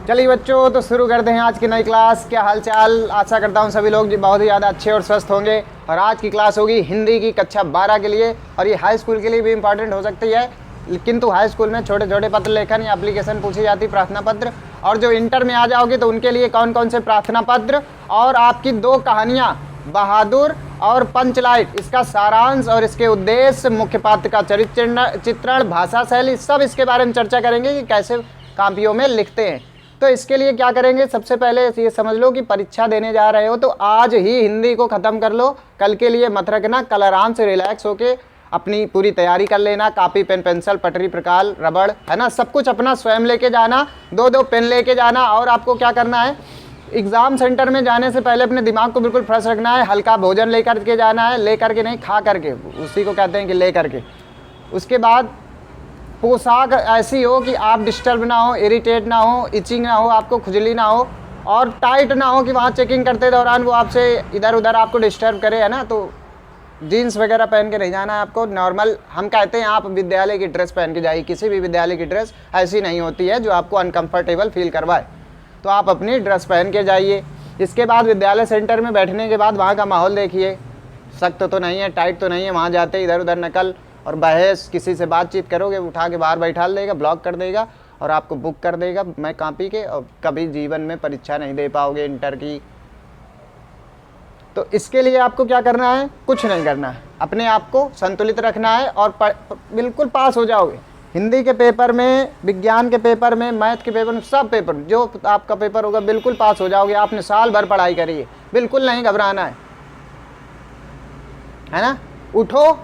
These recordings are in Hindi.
चलिए बच्चों, तो शुरू करते हैं आज की नई क्लास। क्या हाल चाल? आशा करता हूँ सभी लोग बहुत ही ज़्यादा अच्छे और स्वस्थ होंगे। और आज की क्लास होगी हिंदी की कक्षा 12 के लिए, और ये हाई स्कूल के लिए भी इम्पॉर्टेंट हो सकती है, किंतु हाई स्कूल में छोटे छोटे पत्र लेखन या एप्लीकेशन पूछी जाती, प्रार्थना पत्र। और जो इंटर में आ जाओगे तो उनके लिए कौन कौन से प्रार्थना पत्र और आपकी 2 कहानियाँ बहादुर और पंचलाइट, इसका सारांश और इसके उद्देश्य, मुख्य पात्र का चरित्र चित्रण, भाषा शैली, सब इसके बारे में चर्चा करेंगे कि कैसे कापियों में लिखते हैं। तो इसके लिए क्या करेंगे, सबसे पहले ये समझ लो कि परीक्षा देने जा रहे हो तो आज ही हिंदी को ख़त्म कर लो, कल के लिए मत रखना। कल आराम से रिलैक्स होके अपनी पूरी तैयारी कर लेना। कापी पेन पेंसिल पटरी प्रकाल रबड़ है ना, सब कुछ अपना स्वयं लेके जाना, 2-2 पेन लेके जाना। और आपको क्या करना है, एग्ज़ाम सेंटर में जाने से पहले अपने दिमाग को बिल्कुल फ्रेश रखना है। हल्का भोजन लेकर के जाना है, लेकर के नहीं, खा करके, उसी को कहते हैं कि ले करके। उसके बाद पोशाक ऐसी हो कि आप डिस्टर्ब ना हो, इरिटेट ना हो, इचिंग ना हो, आपको खुजली ना हो, और टाइट ना हो कि वहाँ चेकिंग करते दौरान वो आपसे इधर उधर आपको डिस्टर्ब करे, है ना। तो जीन्स वगैरह पहन के नहीं जाना है आपको। नॉर्मल हम कहते हैं आप विद्यालय की ड्रेस पहन के जाइए। किसी भी विद्यालय की ड्रेस ऐसी नहीं होती है जो आपको अनकम्फर्टेबल फील करवाए, तो आप अपनी ड्रेस पहन के जाइए। इसके बाद विद्यालय सेंटर में बैठने के बाद वहाँ का माहौल देखिए, सख्त तो नहीं है, टाइट तो नहीं है। वहाँ जाते इधर उधर नकल और बहस, किसी से बातचीत करोगे उठा के बाहर बैठा देगा, ब्लॉक कर देगा और आपको बुक कर देगा मैं कॉपी के, और कभी जीवन में परीक्षा नहीं दे पाओगे इंटर की। तो इसके लिए आपको क्या करना है, कुछ नहीं करना है, अपने आप को संतुलित रखना है और बिल्कुल पास हो जाओगे। हिंदी के पेपर में, विज्ञान के पेपर में, मैथ के पेपर में, सब पेपर जो आपका पेपर होगा बिल्कुल पास हो जाओगे। आपने साल भर पढ़ाई करी है, बिल्कुल नहीं घबराना है ना। उठो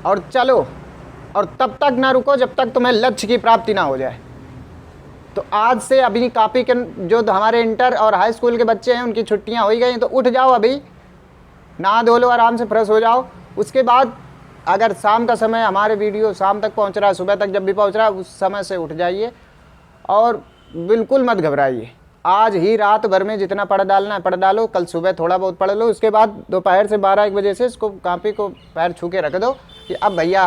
और चलो, और तब तक ना रुको जब तक तुम्हें लक्ष्य की प्राप्ति ना हो जाए। तो आज से अभी कापी के जो हमारे इंटर और हाई स्कूल के बच्चे हैं उनकी छुट्टियां हो ही गई, तो उठ जाओ, अभी नहा धो लो, आराम से फ्रेश हो जाओ। उसके बाद अगर शाम का समय, हमारे वीडियो शाम तक पहुंच रहा है, सुबह तक जब भी पहुंच रहा है, उस समय से उठ जाइए और बिल्कुल मत घबराइए। आज ही रात भर में जितना पढ़ डालना है पढ़ डालो, कल सुबह थोड़ा बहुत पढ़ लो। उसके बाद दोपहर से 12-1 बजे से इसको कापी को पैर छू के रख दो कि अब भैया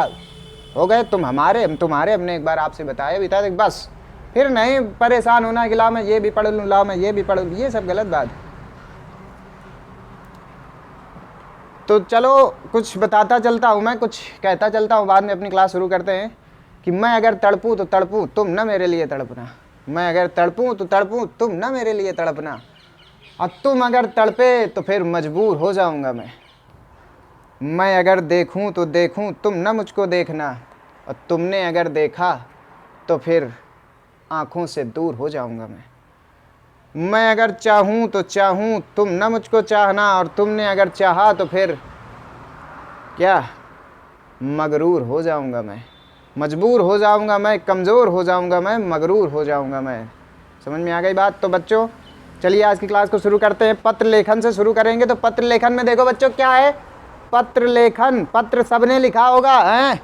हो गए, तुम हमारे हम तुम्हारे। हमने एक बार आपसे बताया भी था, बस फिर नहीं परेशान होना कि लाओ मैं ये भी पढ़ लूँ, लाओ मैं ये भी पढ़ लूँ, ये सब गलत बात है। तो चलो कुछ बताता चलता हूँ, मैं कुछ कहता चलता हूँ, बाद में अपनी क्लास शुरू करते हैं। कि मैं अगर तड़पूँ तो तड़पूँ, तुम ना मेरे लिए तड़पना। मैं अगर तड़पूँ तो तड़पूँ, तुम ना मेरे लिए तड़पना। और तुम अगर तड़पे तो फिर मजबूर हो जाऊँगा मैं अगर देखूँ तो देखूँ, तुम ना मुझको देखना। और तुमने अगर देखा तो फिर आँखों से दूर हो जाऊँगा मैं अगर चाहूँ तो चाहूँ, तुम ना मुझको चाहना। और तुमने अगर चाहा तो फिर क्या, मगरूर हो जाऊँगा मैं, मजबूर हो जाऊँगा मैं, कमज़ोर हो जाऊँगा मैं, मगरूर हो जाऊँगा मैं। समझ में आ गई बात? तो बच्चों चलिए आज की क्लास को शुरू करते हैं। पत्र लेखन से शुरू करेंगे। तो पत्र लेखन में देखो बच्चों क्या है, पत्र लेखन, पत्र सबने लिखा होगा हैं,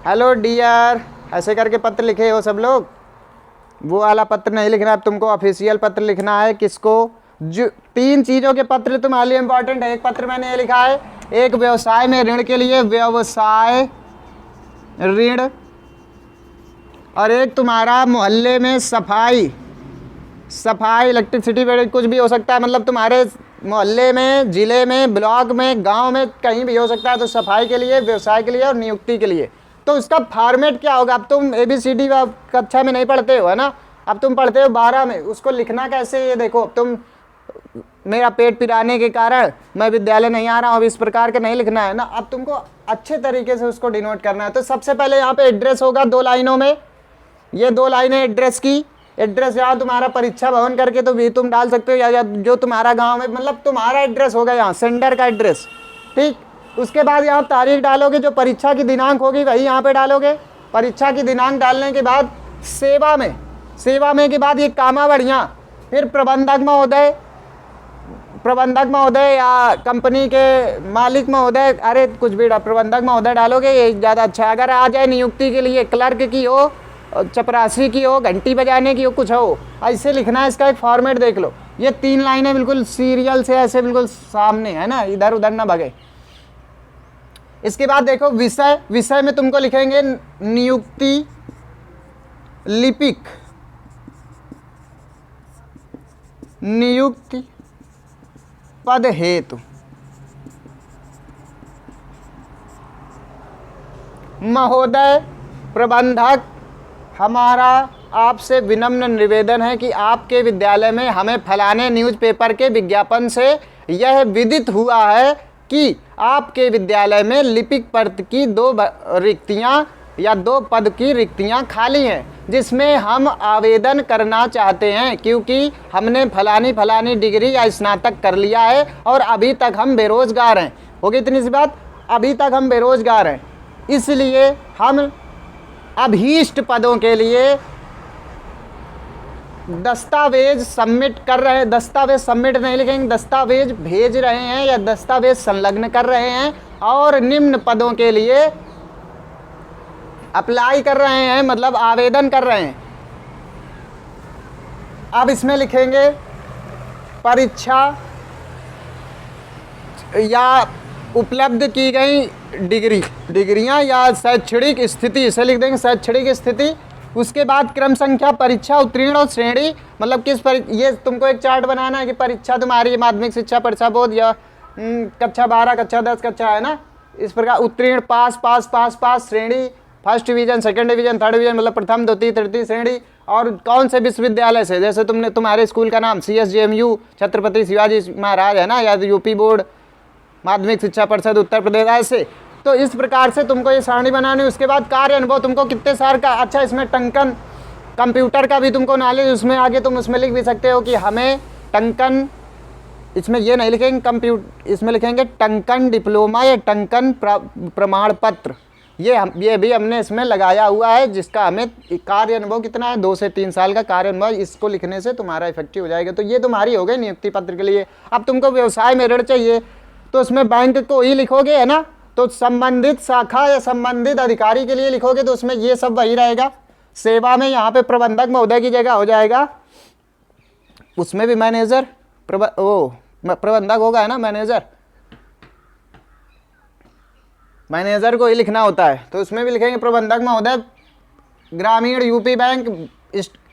हेलो डियर ऐसे करके पत्र लिखे हो सब लोग। वो वाला पत्र नहीं लिखना है तुमको, ऑफिशियल पत्र लिखना है। किसको? जो 3 चीज़ों के पत्र तुम्हारे लिए इंपॉर्टेंट है। एक पत्र मैंने ये लिखा है, एक व्यवसाय में ऋण के लिए, व्यवसाय ऋण। और एक तुम्हारा मोहल्ले में सफाई, इलेक्ट्रिसिटी बिल, कुछ भी हो सकता है, मतलब तुम्हारे मोहल्ले में, ज़िले में, ब्लॉक में, गांव में, कहीं भी हो सकता है। तो सफाई के लिए, व्यवसाय के लिए और नियुक्ति के लिए। तो इसका फॉर्मेट क्या होगा? अब तुम ABCD कक्षा में नहीं पढ़ते हो, है ना, अब तुम पढ़ते हो 12 में। उसको लिखना कैसे, ये देखो। तुम मेरा पेट पिराने के कारण मैं विद्यालय नहीं आ रहा हूँ, अब इस प्रकार का नहीं लिखना है ना। अब तुमको अच्छे तरीके से उसको डिनोट करना है। तो सबसे पहले यहाँ पे एड्रेस होगा 2 लाइनों में, ये 2 लाइनें एड्रेस की। एड्रेस यहाँ तुम्हारा परीक्षा भवन करके तो भी तुम डाल सकते हो, या जो तुम्हारा गांव में, मतलब तुम्हारा एड्रेस होगा यहाँ, सेंडर का एड्रेस, ठीक। उसके बाद यहाँ तारीख डालोगे, जो परीक्षा की दिनांक होगी वही यहाँ पे डालोगे। परीक्षा की दिनांक डालने के बाद सेवा में के बाद ये कामा बढ़िया, फिर प्रबंधक महोदय या कंपनी के मालिक महोदय, अरे कुछ भी प्रबंधक महोदय डालोगे, ये ज़्यादा अच्छा है। अगर आ जाए नियुक्ति के लिए, क्लर्क की हो, चपरासी की हो, घंटी बजाने की हो, कुछ हो, ऐसे लिखना है। इसका एक फॉर्मेट देख लो, ये 3 लाइनें बिल्कुल सीरियल से ऐसे बिल्कुल सामने, है ना, इधर उधर ना भगे। इसके बाद देखो विषय में तुमको लिखेंगे नियुक्ति लिपिक, नियुक्ति पद हेतु महोदय प्रबंधक, हमारा आपसे विनम्र निवेदन है कि आपके विद्यालय में हमें फलाने न्यूज़पेपर के विज्ञापन से यह विदित हुआ है कि आपके विद्यालय में लिपिक पद की 2 रिक्तियां या 2 पद की रिक्तियां खाली हैं, जिसमें हम आवेदन करना चाहते हैं, क्योंकि हमने फलानी डिग्री या स्नातक कर लिया है और अभी तक हम बेरोजगार हैं। हो गई इतनी सी बात, अभी तक हम बेरोजगार हैं, इसलिए हम अभीष्ट पदों के लिए दस्तावेज सबमिट कर रहे हैं। दस्तावेज सबमिट नहीं लिखेंगे, दस्तावेज भेज रहे हैं या दस्तावेज संलग्न कर रहे हैं और निम्न पदों के लिए अप्लाई कर रहे हैं, मतलब आवेदन कर रहे हैं। अब इसमें लिखेंगे परीक्षा या उपलब्ध की गई डिग्रियां या शैक्षणिक स्थिति, इसे लिख देंगे शैक्षणिक स्थिति। उसके बाद क्रम संख्या, परीक्षा उत्तीर्ण और श्रेणी, मतलब किस ये तुमको एक चार्ट बनाना है कि परीक्षा तुम्हारी माध्यमिक शिक्षा परीक्षा बोर्ड या कक्षा 12, कक्षा 10, कक्षा है ना, इस प्रकार उत्तीर्ण, पास पास पास पास, श्रेणी first division, second division, third division, मतलब प्रथम द्वितीय तृतीय श्रेणी, और कौन से विश्वविद्यालय से, जैसे तुम्हारे स्कूल का नाम CSJMU छत्रपति शिवाजी महाराज है ना, या यूपी बोर्ड माध्यमिक शिक्षा परिषद उत्तर प्रदेश, ऐसे। तो इस प्रकार से तुमको ये सारणी बनानी। उसके बाद कार्य अनुभव तुमको कितने साल का, अच्छा इसमें टंकन कंप्यूटर का भी तुमको नॉलेज, उसमें आगे तुम उसमें लिख भी सकते हो कि हमें टंकन, इसमें ये नहीं लिखेंगे इसमें लिखेंगे टंकन डिप्लोमा या टंकन प्रमाण पत्र, ये भी हमने इसमें लगाया हुआ है, जिसका हमें कार्य अनुभव कितना है, 2 से 3 साल का कार्य अनुभव। इसको लिखने से तुम्हारा इफेक्टिव हो जाएगा। तो ये तुम्हारी हो गई नियुक्ति पत्र के लिए। अब तुमको व्यवसाय में ऋण चाहिए तो उसमें बैंक को ही लिखोगे, है ना, तो संबंधित शाखा या संबंधित अधिकारी के लिए लिखोगे तो उसमें ये सब वही रहेगा। सेवा में यहाँ पे प्रबंधक महोदय की जगह हो जाएगा, उसमें भी मैनेजर प्रबंधक होगा, है ना, मैनेजर को ही लिखना होता है, तो उसमें भी लिखेंगे प्रबंधक महोदय। ग्रामीण, यूपी बैंक,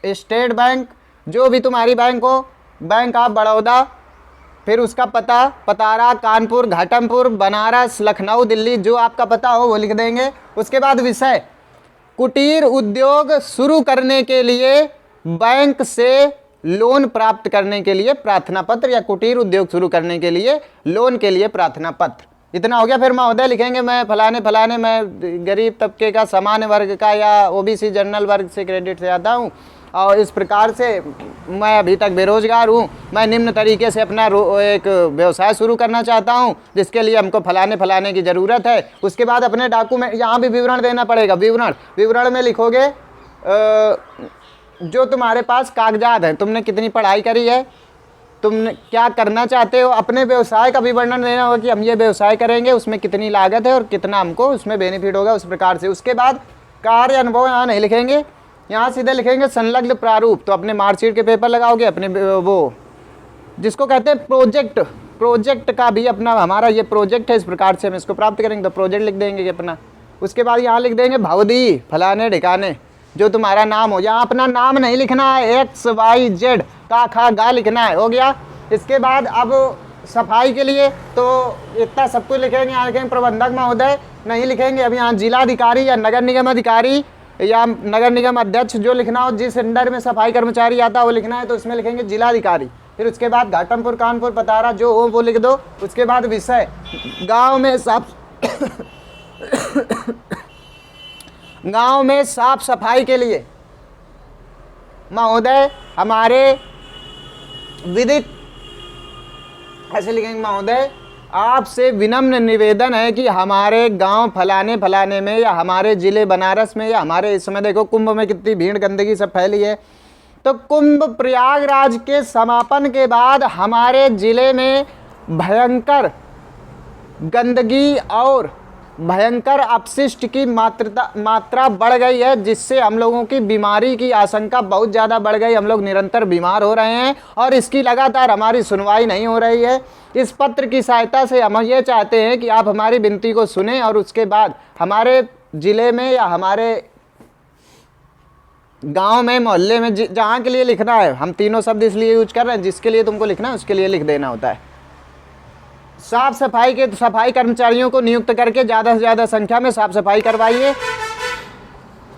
स्टेट बैंक, जो भी तुम्हारी बैंक हो, बैंक ऑफ बड़ौदा, फिर उसका पता पतारा, कानपुर, घाटमपुर, बनारस, लखनऊ, दिल्ली, जो आपका पता हो वो लिख देंगे। उसके बाद विषय, कुटीर उद्योग शुरू करने के लिए बैंक से लोन प्राप्त करने के लिए प्रार्थना पत्र, या कुटीर उद्योग शुरू करने के लिए लोन के लिए प्रार्थना पत्र। इतना हो गया। फिर महोदय लिखेंगे मैं फलाने मैं गरीब तबके का, सामान्य वर्ग का या OBC जनरल वर्ग से क्रेडिट से आता हूँ और इस प्रकार से मैं अभी तक बेरोजगार हूँ। मैं निम्न तरीके से अपना एक व्यवसाय शुरू करना चाहता हूँ, जिसके लिए हमको फलाने की ज़रूरत है। उसके बाद अपने डॉक्यूमेंट, यहाँ भी विवरण देना पड़ेगा। विवरण में लिखोगे जो तुम्हारे पास कागजात हैं, तुमने कितनी पढ़ाई करी है, तुम क्या करना चाहते हो, अपने व्यवसाय का भी वर्णन देना होगा कि हम ये व्यवसाय करेंगे, उसमें कितनी लागत है और कितना हमको उसमें बेनिफिट होगा, उस प्रकार से। उसके बाद कार्य अनुभव यहाँ नहीं लिखेंगे, यहाँ सीधे लिखेंगे संलग्न प्रारूप। तो अपने मार्कशीट के पेपर लगाओगे, अपने वो जिसको कहते हैं प्रोजेक्ट का भी अपना, हमारा ये प्रोजेक्ट है, इस प्रकार से हम इसको प्राप्त करेंगे तो प्रोजेक्ट लिख देंगे कि अपना। उसके बाद यहाँ लिख देंगे भवदी फलाने ठिकाने, जो तुम्हारा नाम हो। यहाँ अपना नाम नहीं लिखना है, XYZ का खा गा लिखना है। हो गया। इसके बाद अब सफाई के लिए तो इतना सब कुछ लिखेंगे। यहाँ लिखेंगे प्रबंधक महोदय नहीं लिखेंगे। अब यहाँ जिलाधिकारी या नगर निगम अधिकारी या नगर निगम अध्यक्ष जो लिखना हो, जिस अंडर में सफाई कर्मचारी आता है वो लिखना है, तो इसमें लिखेंगे जिलाधिकारी। फिर उसके बाद घाटमपुर, कानपुर, पतारा जो हो वो लिख दो। उसके बाद विषय, गाँव में साफ सफाई के लिए महोदय हमारे विदित, ऐसे लिखेंगे महोदय आपसे विनम्र निवेदन है कि हमारे गांव फलाने में या हमारे ज़िले बनारस में या हमारे, इस समय देखो कुंभ में कितनी भीड़ गंदगी सब फैली है, तो कुंभ प्रयागराज के समापन के बाद हमारे ज़िले में भयंकर गंदगी और भयंकर अपशिष्ट की मात्रा बढ़ गई है, जिससे हम लोगों की बीमारी की आशंका बहुत ज़्यादा बढ़ गई। हम लोग निरंतर बीमार हो रहे हैं और इसकी लगातार हमारी सुनवाई नहीं हो रही है। इस पत्र की सहायता से हम ये चाहते हैं कि आप हमारी विनती को सुनें और उसके बाद हमारे ज़िले में या हमारे गांव में, मोहल्ले में, जहाँ के लिए लिखना है, हम तीनों शब्द इसलिए यूज कर रहे हैं, जिसके लिए तुमको लिखना है उसके लिए लिख देना होता है। साफ सफाई के सफाई कर्मचारियों को नियुक्त करके ज़्यादा से ज़्यादा संख्या में साफ सफाई करवाइए,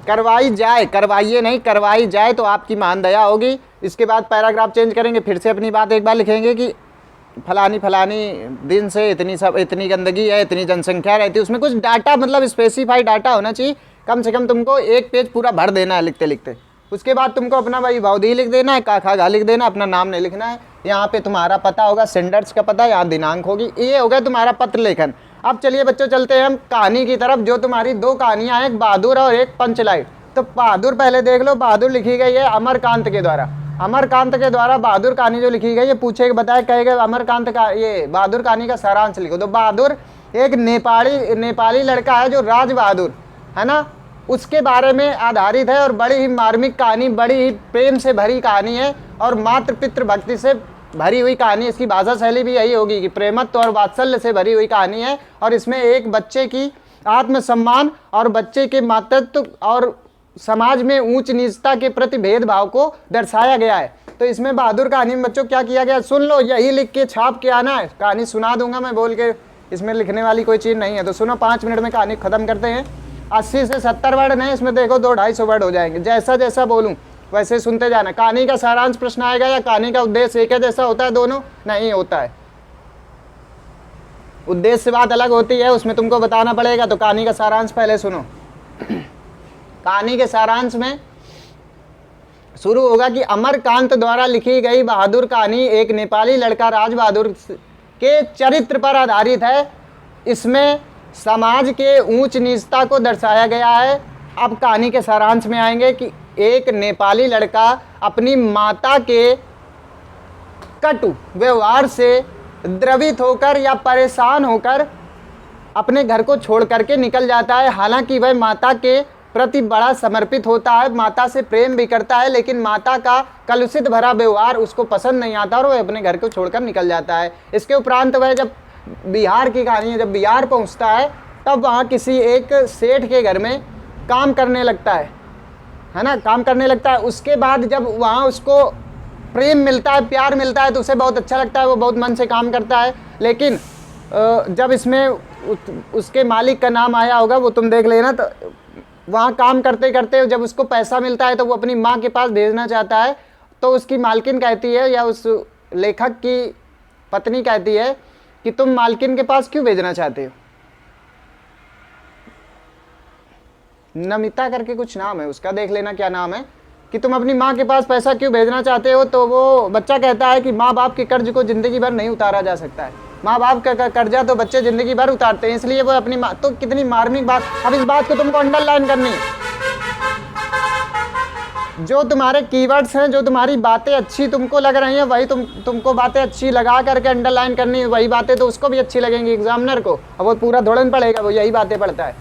करवाई जाए, करवाइए नहीं, करवाई जाए तो आपकी मान दया होगी। इसके बाद पैराग्राफ चेंज करेंगे, फिर से अपनी बात एक बार लिखेंगे कि फलानी फलानी दिन से इतनी गंदगी है, इतनी जनसंख्या रहती है। उसमें कुछ डाटा, मतलब स्पेसिफाई डाटा होना चाहिए। कम से कम तुमको एक पेज पूरा भर देना है लिखते लिखते। उसके बाद तुमको अपना भाई भावदी लिख देना है, का खा गा लिख देना, अपना नाम नहीं लिखना है। यहाँ पे तुम्हारा पता होगा, सेंडर्स का पता, यहाँ दिनांक होगी। ये हो गया तुम्हारा पत्र लेखन। अब चलिए बच्चों चलते हैं हम कहानी की तरफ, जो तुम्हारी दो कहानियाँ हैं, एक बहादुर और एक पंचलाइट। तो बहादुर पहले देख लो। बहादुर लिखी गई है अमरकांत के द्वारा। अमरकांत के द्वारा बहादुर कहानी जो लिखी गई है, पूछे बताए कहेगा अमरकांत का ये बहादुर कहानी का सारांश लिखो। तो बहादुर एक नेपाली लड़का है जो राज बहादुर है ना, उसके बारे में आधारित है और बड़ी ही मार्मिक कहानी, बड़ी ही प्रेम से भरी कहानी है और मातृ पितृ भक्ति से भरी हुई कहानी। इसकी भाषा शैली भी यही होगी कि प्रेमत्व और वात्सल्य से भरी हुई कहानी है। और इसमें एक बच्चे की आत्मसम्मान और बच्चे के मातृत्व और समाज में ऊंच नीचता के प्रति भेदभाव को दर्शाया गया है। तो इसमें बहादुर कहानी में बच्चों क्या किया गया, सुन लो, यही लिख के छाप के आना है। कहानी सुना दूंगा मैं बोल के, इसमें लिखने वाली कोई चीज़ नहीं है। तो सुनो, 5 मिनट में कहानी खत्म करते हैं। 80 से 70 वर्ड नहीं, इसमें देखो 200-250 वर्ड हो जाएंगे। जैसा जैसा बोलूँ वैसे सुनते जाना। कहानी का सारांश प्रश्न आएगा या कहानी का उद्देश्य एक है जैसा होता है, दोनों नहीं होता है। उद्देश्य से बात अलग होती है, उसमें तुमको बताना पड़ेगा। तो कहानी का सारांश पहले सुनो। कहानी के सारांश में शुरू होगा कि अमरकांत द्वारा लिखी गई बहादुर कहानी एक नेपाली लड़का राज बहादुर के चरित्र पर आधारित है। इसमें समाज के ऊंच नीचता को दर्शाया गया है। अब कहानी के सारांश में आएंगे कि एक नेपाली लड़का अपनी माता के कटु व्यवहार से द्रवित होकर या परेशान होकर अपने घर को छोड़ करके निकल जाता है। हालांकि वह माता के प्रति बड़ा समर्पित होता है, माता से प्रेम भी करता है, लेकिन माता का कलुषित भरा व्यवहार उसको पसंद नहीं आता और वह अपने घर को छोड़कर निकल जाता है। इसके उपरांत वह जब बिहार की कहानी है, जब बिहार पहुंचता है तब वहाँ किसी एक सेठ के घर में काम करने लगता है ना, काम करने लगता है। उसके बाद जब वहाँ उसको प्रेम मिलता है, प्यार मिलता है, तो उसे बहुत अच्छा लगता है, वो बहुत मन से काम करता है। लेकिन जब इसमें उसके मालिक का नाम आया होगा, वो तुम देख लेना। तो वहाँ काम करते करते जब उसको पैसा मिलता है तो वो अपनी माँ के पास भेजना चाहता है। तो उसकी मालकिन कहती है, या उस लेखक की पत्नी कहती है कि तुम मालकिन के पास क्यों भेजना चाहते हो। नमिता करके कुछ नाम है उसका, देख लेना क्या नाम है, कि तुम अपनी माँ के पास पैसा क्यों भेजना चाहते हो। तो वो बच्चा कहता है कि माँ बाप के कर्ज को ज़िंदगी भर नहीं उतारा जा सकता है। माँ बाप का कर्जा तो बच्चे ज़िंदगी भर उतारते हैं, इसलिए वो अपनी माँ। तो कितनी मार्मिक बात। अब इस बात को तुमको अंडरलाइन करनी है। जो तुम्हारे कीवर्ड्स हैं, जो तुम्हारी बातें अच्छी तुमको लग रही हैं, वही तुमको बातें अच्छी लगा करके अंडरलाइन करनी है। वही बातें तो उसको भी अच्छी लगेंगी एग्जामिनर को, अब वो पूरा धोड़न पड़ेगा, वो यही बातें पढ़ता है।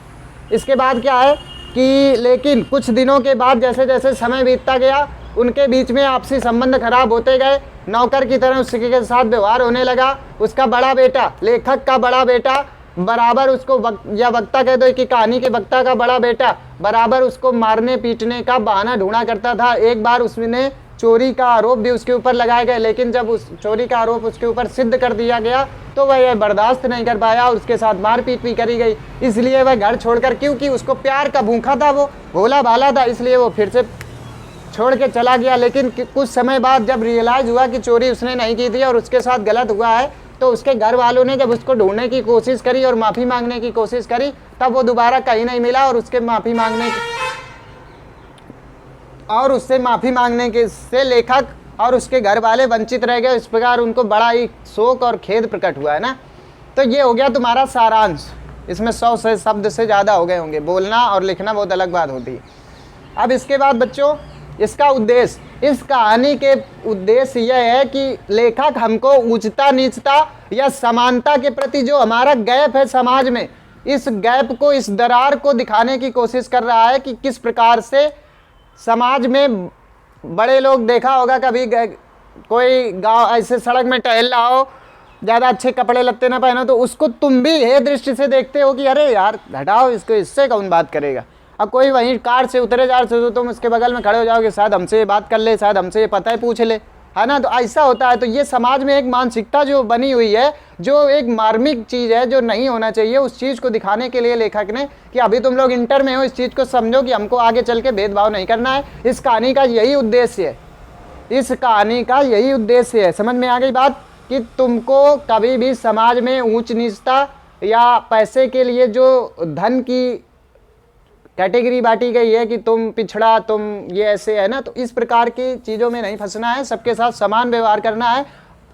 इसके बाद क्या है कि लेकिन कुछ दिनों के बाद जैसे जैसे समय बीतता गया, उनके बीच में आपसी संबंध खराब होते गए। नौकर की तरह उसके के साथ व्यवहार होने लगा। उसका बड़ा बेटा, लेखक का बड़ा बेटा बराबर उसको या वक्ता कह दो कि कहानी के वक्ता का बड़ा बेटा बराबर उसको मारने पीटने का बहाना ढूंढा करता था। एक बार उसने चोरी का आरोप भी उसके ऊपर लगाया गया, लेकिन जब उस चोरी का आरोप उसके ऊपर सिद्ध कर दिया गया तो वह यह बर्दाश्त नहीं कर पाया और उसके साथ मारपीट भी करी गई। इसलिए वह घर छोड़कर, क्योंकि उसको प्यार का भूखा था, वो भोला भाला था, इसलिए वो फिर से छोड़ के चला गया। लेकिन कुछ समय बाद जब रियलाइज़ हुआ कि चोरी उसने नहीं की थी और उसके साथ गलत हुआ है, तो उसके घर वालों ने जब उसको ढूंढने की कोशिश करी और माफ़ी मांगने की कोशिश करी, तब वो दोबारा कहीं नहीं मिला और उसके माफ़ी मांगने के से लेखक और उसके घर वाले वंचित रह गए। इस प्रकार उनको बड़ा ही शोक और खेद प्रकट हुआ है ना। तो ये हो गया तुम्हारा सारांश। इसमें 100 से शब्द से ज़्यादा हो गए होंगे, बोलना और लिखना बहुत अलग बात होती है। अब इसके बाद बच्चों इसका उद्देश्य, इस कहानी के उद्देश्य यह है कि लेखक हमको उच्चता नीचता या समानता के प्रति जो हमारा गैप है समाज में, इस गैप को, इस दरार को दिखाने की कोशिश कर रहा है कि किस प्रकार से समाज में बड़े लोग, देखा होगा कभी कोई गांव ऐसे सड़क में टहल रहा हो, ज़्यादा अच्छे कपड़े लगते ना पहनो, तो उसको तुम भी हे दृष्टि से देखते हो कि अरे यार हटाओ इसको, इससे कौन बात करेगा। अब कोई वहीं कार से उतरे जा रहे तो तुम उसके बगल में खड़े हो जाओगे, शायद हमसे ये बात कर ले, शायद हमसे ये पता है पूछ ले, है ना। तो ऐसा होता है। तो ये समाज में एक मानसिकता जो बनी हुई है, जो एक मार्मिक चीज़ है, जो नहीं होना चाहिए, उस चीज़ को दिखाने के लिए लेखक ने कि अभी तुम लोग इंटर में हो, इस चीज़ को समझो कि हमको आगे चल के भेदभाव नहीं करना है। इस कहानी का यही उद्देश्य है, इस कहानी का यही उद्देश्य है। समझ में आ गई बात कि तुमको कभी भी समाज में ऊंच नीचता या पैसे के लिए जो धन की कैटेगरी बांटी गई है कि तुम पिछड़ा, तुम ये ऐसे है ना, तो इस प्रकार की चीज़ों में नहीं फंसना है। सबके साथ समान व्यवहार करना है।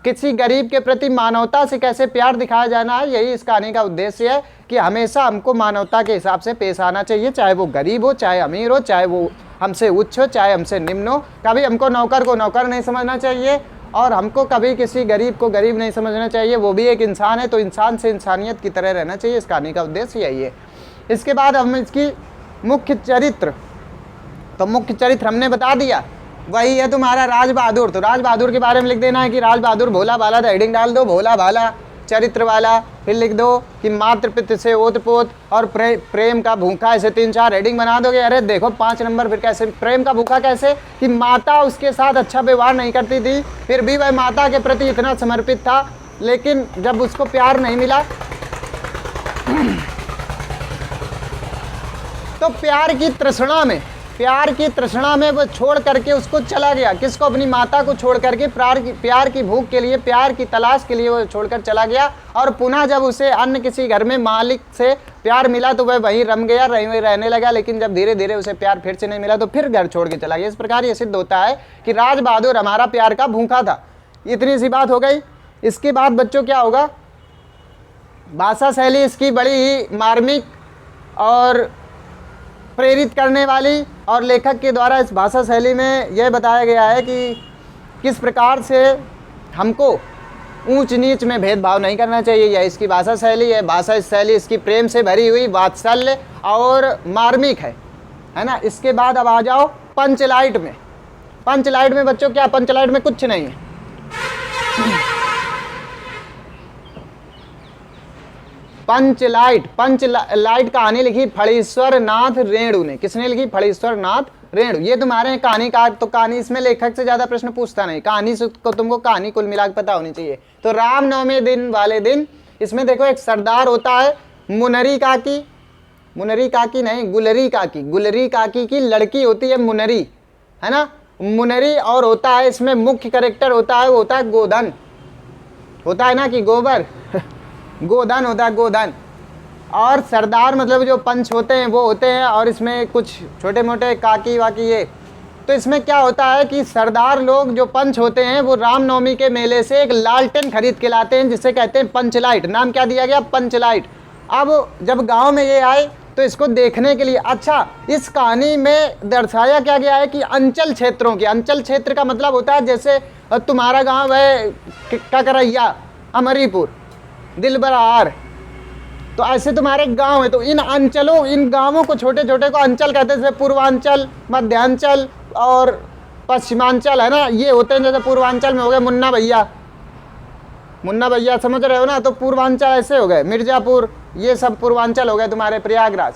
किसी गरीब के प्रति मानवता से कैसे प्यार दिखाया जाना है, यही इस कहानी का उद्देश्य है कि हमेशा हमको मानवता के हिसाब से पेश आना चाहिए, चाहे वो गरीब हो, चाहे अमीर हो, चाहे वो हमसे उच्च हो, चाहे हमसे निम्न हो। कभी हमको नौकर को नौकर नहीं समझना चाहिए और हमको कभी किसी गरीब को गरीब नहीं समझना चाहिए। वो भी एक इंसान है, तो इंसान से इंसानियत की तरह रहना चाहिए। इस कहानी का उद्देश्य यही है। इसके बाद हम इसकी मुख्य चरित्र, तो मुख्य चरित्र हमने बता दिया, वही है तुम्हारा राज बहादुर। तो राज बहादुर के बारे में लिख देना है कि राज बहादुर भोला भाला, तो हेडिंग डाल दो भोला भाला चरित्र वाला। फिर लिख दो कि मातृ पितृ से ओतपोत और प्रेम का भूखा, ऐसे 3-4 हेडिंग बना दोगे। अरे देखो 5 नंबर फिर कैसे प्रेम का भूखा कैसे, कि माता उसके साथ अच्छा व्यवहार नहीं करती थी, फिर भी वह माता के प्रति इतना समर्पित था, लेकिन जब उसको प्यार नहीं मिला तो प्यार की तृष्णा में वो छोड़ करके उसको चला गया। किसको? अपनी माता को छोड़ करके, प्यार की भूख के लिए, प्यार की तलाश के लिए वो छोड़कर चला गया। और पुनः जब उसे अन्य किसी घर में मालिक से प्यार मिला तो वह वहीं रम गया, वहीं रहने लगा। लेकिन जब धीरे धीरे उसे प्यार फिर से नहीं मिला तो फिर घर छोड़ के चला गया। इस प्रकार ये सिद्ध होता है कि राज बहादुर हमारा प्यार का भूखा था। इतनी सी बात हो गई। इसके बाद बच्चों क्या होगा, भाषा शैली इसकी बड़ी ही मार्मिक और प्रेरित करने वाली, और लेखक के द्वारा इस भाषा शैली में यह बताया गया है कि किस प्रकार से हमको ऊंच नीच में भेदभाव नहीं करना चाहिए। यह इसकी भाषा शैली है। भाषा शैली इसकी प्रेम से भरी हुई, वात्सल्य और मार्मिक है ना। इसके बाद अब आ जाओ पंचलाइट में। पंचलाइट में बच्चों क्या, पंचलाइट में कुछ नहीं है। पंचलाइट कहानी लिखी फणीश्वर नाथ रेणु ने। किसने लिखी? फणीश्वर नाथ रेणु। ये तुम्हारे कहानीकार, तो कहानी इसमें लेखक से ज्यादा प्रश्न पूछता नहीं, कहानी से को तुमको कहानी कुल मिला के पता होनी चाहिए। तो रामनवमी दिन वाले दिन इसमें देखो एक सरदार होता है मुनरी काकी, मुनरी काकी नहीं गुलरी काकी, गुलरी काकी की लड़की होती है मुनरी, है ना, मुनरी। और होता है इसमें मुख्य कैरेक्टर होता है, वो होता है गोधन, होता है ना कि गोबर गोधन होता है, गोधन। और सरदार मतलब जो पंच होते हैं वो होते हैं, और इसमें कुछ छोटे मोटे काकी वाकी ये। तो इसमें क्या होता है कि सरदार लोग जो पंच होते हैं वो रामनवमी के मेले से एक लालटेन खरीद के लाते हैं, जिसे कहते हैं पंचलाइट। नाम क्या दिया गया? पंचलाइट। अब जब गांव में ये आए तो इसको देखने के लिए, अच्छा इस कहानी में दर्शाया क्या गया है कि अंचल क्षेत्रों की, अंचल क्षेत्र का मतलब होता है जैसे तुम्हारा गाँव है ककरैया, अमरीपुर, दिलबरार, तो ऐसे तुम्हारे गांव है। तो इन अंचलों, इन गांवों को, छोटे छोटे को अंचल कहते हैं। जैसे पूर्वांचल, मध्यांचल और पश्चिमांचल, है ना, ये होते हैं। जैसे पूर्वांचल में हो गए मुन्ना भैया, मुन्ना भैया समझ रहे हो ना, तो पूर्वांचल ऐसे हो गए, मिर्जापुर, ये सब पूर्वांचल हो गए तुम्हारे, प्रयागराज।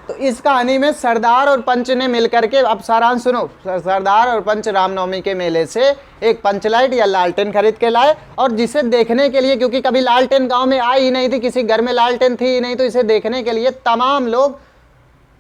तो इस कहानी में सरदार और पंच ने मिलकर के, अब सारांश सुनो, सरदार और पंच रामनवमी के मेले से एक पंचलाइट या लालटेन खरीद के लाए, और जिसे देखने के लिए, क्योंकि कभी लालटेन गांव में आई ही नहीं थी, किसी घर में लालटेन थी ही नहीं, तो इसे देखने के लिए तमाम लोग,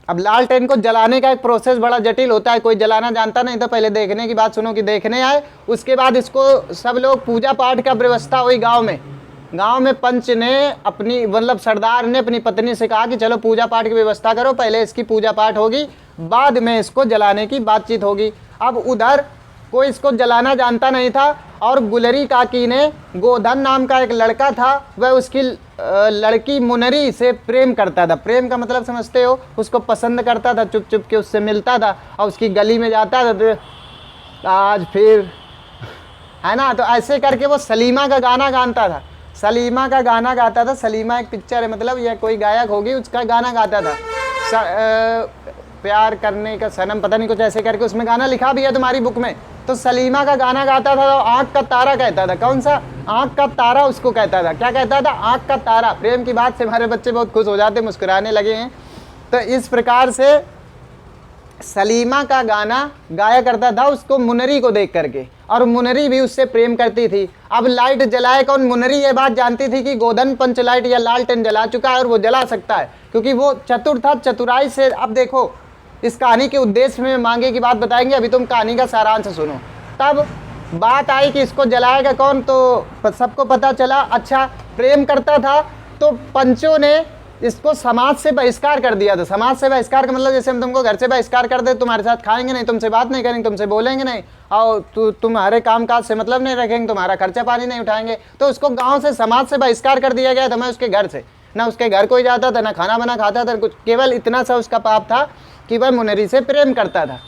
अब लालटेन को जलाने का एक प्रोसेस बड़ा जटिल होता है, कोई जलाना जानता नहीं था। पहले देखने की बात सुनो कि देखने आए, उसके बाद इसको सब लोग पूजा पाठ का व्यवस्था हुई गांव में पंच ने अपनी, मतलब सरदार ने अपनी पत्नी से कहा कि चलो पूजा पाठ की व्यवस्था करो, पहले इसकी पूजा पाठ होगी, बाद में इसको जलाने की बातचीत होगी। अब उधर कोई इसको जलाना जानता नहीं था, और गुलरी काकी ने, गोधन नाम का एक लड़का था, वह उसकी लड़की मुनरी से प्रेम करता था। प्रेम का मतलब समझते हो, उसको पसंद करता था, चुप चुप के उससे मिलता था, और उसकी गली में जाता था तो आज फिर, है ना। तो ऐसे करके वो सलीमा का गाना गाता था, सलीमा का गाना गाता था। सलीमा एक पिक्चर है, मतलब यह कोई गायक होगी, उसका गाना गाता था। प्यार करने का सनम, पता नहीं कुछ ऐसे करके उसमें गाना लिखा भी है तुम्हारी बुक में। तो सलीमा का गाना गाता था, तो आँख का तारा कहता था। कौन सा? आँख का तारा उसको कहता था। क्या कहता था? आँख का तारा। प्रेम की बात से हमारे बच्चे बहुत खुश हो जाते, मुस्कुराने लगे हैं। तो इस प्रकार से सलीमा का गाना गाया करता था उसको मुनरी को देख करके, और मुनरी भी उससे प्रेम करती थी। अब लाइट जलाए कौन? मुनरी ये बात जानती थी कि गोधन पंच लाइट या लालटेन जला चुका है और वो जला सकता है, क्योंकि वो चतुर था, चतुराई से। अब देखो इस कहानी के उद्देश्य में मांगे की बात बताएंगे, अभी तुम कहानी का सारांश सुनो। तब बात आई कि इसको जलाएगा कौन, तो सबको पता चला अच्छा प्रेम करता था, तो पंचों ने इसको समाज से बहिष्कार कर दिया था। समाज से बहिष्कार का मतलब जैसे हम तुमको घर से बहिष्कार कर दे, तुम्हारे साथ खाएंगे नहीं, तुमसे बात नहीं करेंगे, तुमसे बोलेंगे नहीं, और तुम्हारे काम काज से मतलब नहीं रखेंगे, तुम्हारा खर्चा पानी नहीं उठाएंगे। तो उसको गांव से, समाज से बहिष्कार कर दिया गया था। मैं उसके घर से, ना उसके घर कोई जाता था, ना खाना बना खाता था, कुछ केवल इतना सा उसका पाप था कि वह मुनरी से प्रेम करता था।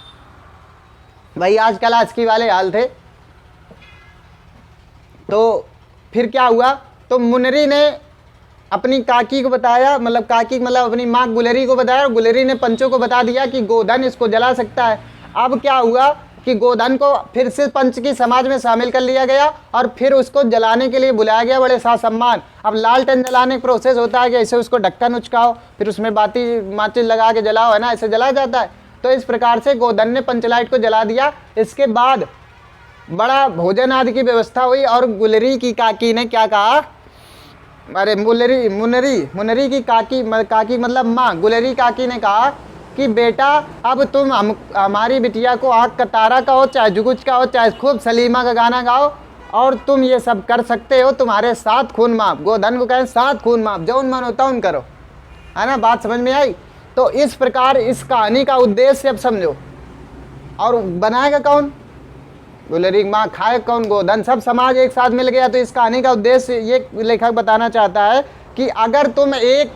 भाई आजकल आजकी वाले हाल थे। तो फिर क्या हुआ, तो मुनरी ने अपनी काकी को बताया, मतलब काकी मतलब अपनी माँ गुलरी को बताया, और गुलरी ने पंचों को बता दिया कि गोधन इसको जला सकता है। अब क्या हुआ कि गोधन को फिर से पंच की समाज में शामिल कर लिया गया और फिर उसको जलाने के लिए बुलाया गया बड़े सम्मान। अब लालटेन जलाने का प्रोसेस होता है कि ऐसे उसको ढक्कन उचकाओ, फिर उसमें बाती माचिस लगा के जलाओ, है ना, ऐसे जला जाता है। तो इस प्रकार से गोधन ने पंचलाइट को जला दिया। इसके बाद बड़ा भोजन आदि की व्यवस्था हुई, और गुलरी की काकी ने क्या कहा, अरे मुनरी की काकी मतलब माँ, गुलरी काकी ने कहा कि बेटा अब तुम हमारी बिटिया को आँख का तारा कहो, चाहे जुगुच का हो, चाहे खूब सलीमा का गाना गाओ, और तुम ये सब कर सकते हो। तुम्हारे 7 खून माफ, गोधन को कहें 7 खून माफ, जो मन होता उन करो, है ना। बात समझ में आई? तो इस प्रकार इस कहानी का उद्देश्य अब समझो। और बनाएगा कौन? गुलरी माँ, खाए कौन? गोधन। सब समाज एक साथ मिल गया। तो इस कहानी का उद्देश्य ये लेखक बताना चाहता है कि अगर तुम एक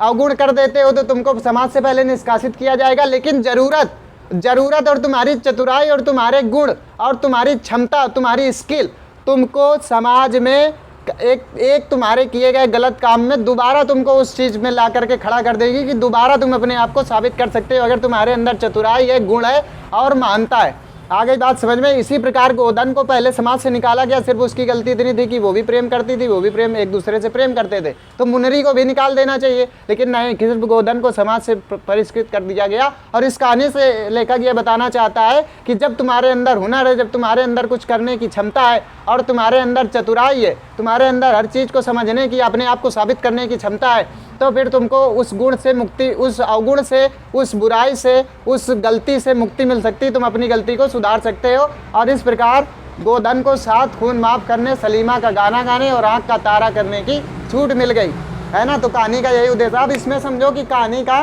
अवगुण कर देते हो तो तुमको समाज से पहले निष्कासित किया जाएगा, लेकिन जरूरत और तुम्हारी चतुराई और तुम्हारे गुण और तुम्हारी क्षमता, तुम्हारी स्किल तुमको समाज में एक तुम्हारे किए गए गलत काम में दोबारा तुमको उस चीज़ में ला करके खड़ा कर देगी कि दोबारा तुम अपने आप को साबित कर सकते हो, अगर तुम्हारे अंदर चतुराई है, गुण है और महानता है। आ गई बात समझ में? इसी प्रकार गोधन को पहले समाज से निकाला गया, सिर्फ उसकी गलती इतनी थी कि वो भी प्रेम करती थी, वो भी प्रेम एक दूसरे से प्रेम करते थे, तो मुनरी को भी निकाल देना चाहिए, लेकिन नहीं, सिर्फ गोधन को समाज से परिष्कृत कर दिया गया। और इस कहानी से लेखक ये बताना चाहता है कि जब तुम्हारे अंदर हुनर है, जब तुम्हारे अंदर कुछ करने की क्षमता है और तुम्हारे अंदर चतुराई है, तुम्हारे अंदर हर चीज़ को समझने की, अपने आप को साबित करने की क्षमता है, तो फिर तुमको उस गुण से मुक्ति, उस अवगुण से, उस बुराई से, उस गलती से मुक्ति मिल सकती है। तुम अपनी गलती को सुधार सकते हो। और इस प्रकार गोधन को 7 खून माफ करने, सलीमा का गाना गाने और आँख का तारा करने की छूट मिल गई, है ना। तो कहानी का यही उद्देश्य। अब इसमें समझो कि कहानी का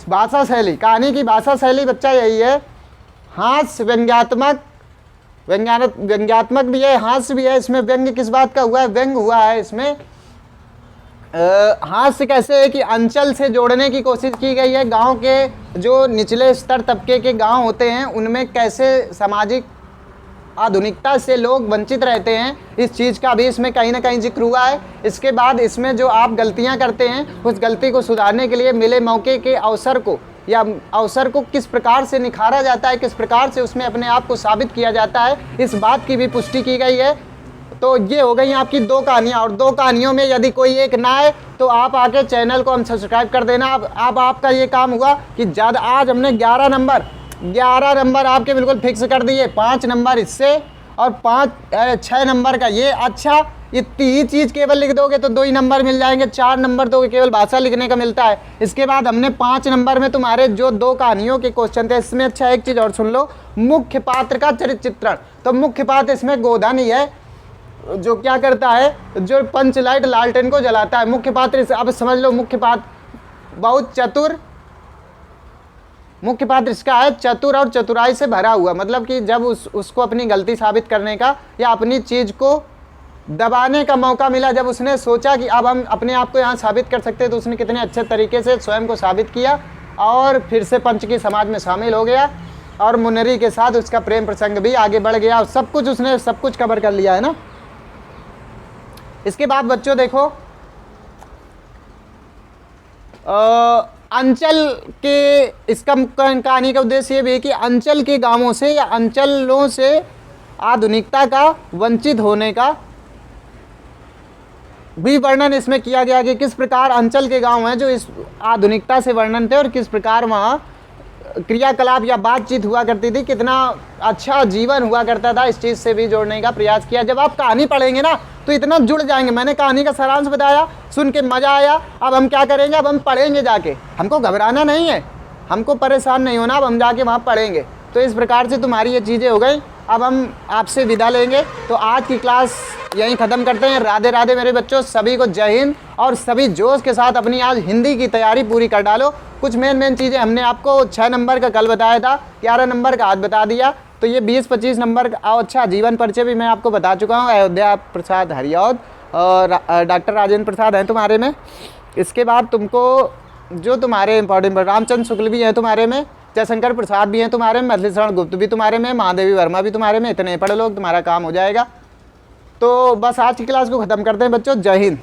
भाषा शैली, कहानी की भाषा शैली बच्चा यही है, हास्य व्यंग्यात्मक भी है, हास्य भी है। इसमें व्यंग्य किस बात का हुआ है? व्यंग हुआ है इसमें हास्य कैसे है कि अंचल से जोड़ने की कोशिश की गई है। गांव के जो निचले स्तर तबके के गांव होते हैं उनमें कैसे सामाजिक आधुनिकता से लोग वंचित रहते हैं, इस चीज़ का भी इसमें कहीं ना कहीं जिक्र हुआ है। इसके बाद इसमें जो आप गलतियां करते हैं उस गलती को सुधारने के लिए मिले मौके के अवसर को या अवसर को किस प्रकार से निखारा जाता है, किस प्रकार से उसमें अपने आप को साबित किया जाता है, इस बात की भी पुष्टि की गई है। तो ये हो गई आपकी 2 कहानियाँ, और 2 कहानियों में यदि कोई एक ना है तो आप आके चैनल को हम सब्सक्राइब कर देना। अब आपका ये काम हुआ कि ज़्यादा, आज हमने 11 नंबर आपके बिल्कुल फिक्स कर दिए, 5 नंबर इससे और 6 नंबर का ये। अच्छा, इतनी ही चीज़ केवल लिख दोगे तो 2 ही नंबर मिल जाएंगे, 4 नंबर तो केवल भाषा लिखने का मिलता है। इसके बाद हमने 5 नंबर में तुम्हारे जो 2 कहानियों के क्वेश्चन थे, इसमें अच्छा एक चीज़ और सुन लो, मुख्य पात्र का चरित्र चित्रण। तो मुख्य पात्र इसमें गोधन ही है, जो क्या करता है, जो पंच लाइट लालटेन को जलाता है। मुख्य पात्र अब समझ लो, मुख्य पात्र बहुत चतुर, मुख्य पात्र इसका है चतुर और चतुराई से भरा हुआ। मतलब कि जब उसको अपनी गलती साबित करने का या अपनी चीज़ को दबाने का मौका मिला, जब उसने सोचा कि अब हम अपने आप को यहाँ साबित कर सकते हैं, तो उसने कितने अच्छे तरीके से स्वयं को साबित किया और फिर से पंच की समाज में शामिल हो गया और मुनरी के साथ उसका प्रेम प्रसंग भी आगे बढ़ गया और सब कुछ उसने सब कुछ कवर कर लिया, है ना। इसके बाद बच्चों देखो, अंचल के, इसका कहानी का उद्देश्य ये भी है कि अंचल के गांवों से या अंचलों से आधुनिकता का वंचित होने का भी वर्णन इसमें किया गया कि किस प्रकार अंचल के गांव हैं जो इस आधुनिकता से वर्णन थे और किस प्रकार वहाँ क्रियाकलाप या बातचीत हुआ करती थी, कितना अच्छा जीवन हुआ करता था। इस चीज़ से भी जोड़ने का प्रयास किया। जब आप कहानी पढ़ेंगे ना तो इतना जुड़ जाएंगे। मैंने कहानी का सारांश बताया, सुन के मज़ा आया। अब हम क्या करेंगे, अब हम पढ़ेंगे जाके। हमको घबराना नहीं है, हमको परेशान नहीं होना, अब हम जाके वहाँ पढ़ेंगे। तो इस प्रकार से तुम्हारी ये चीज़ें हो गई। अब हम आपसे विदा लेंगे। तो आज की क्लास यहीं ख़त्म करते हैं। राधे राधे मेरे बच्चों, सभी को जय हिंद। और सभी जोश के साथ अपनी आज हिंदी की तैयारी पूरी कर डालो। कुछ मेन चीज़ें हमने आपको 6 नंबर का कल बताया था, 11 नंबर का आज बता दिया। तो ये 20-25 नंबर का अच्छा जीवन परिचय भी मैं आपको बता चुका हूँ। अयोध्या प्रसाद हरिऔध और डॉक्टर राजेंद्र प्रसाद हैं तुम्हारे में। इसके बाद तुमको जो तुम्हारे इंपॉर्टेंट रामचंद्र शुक्ल भी हैं तुम्हारे में, जयशंकर प्रसाद भी हैं तुम्हारे में, मधुसूदन गुप्त भी तुम्हारे में, महादेवी वर्मा भी तुम्हारे में। इतने पढ़ लो, तुम्हारा काम हो जाएगा। तो बस आज की क्लास को ख़त्म करते हैं बच्चों। जय हिंद।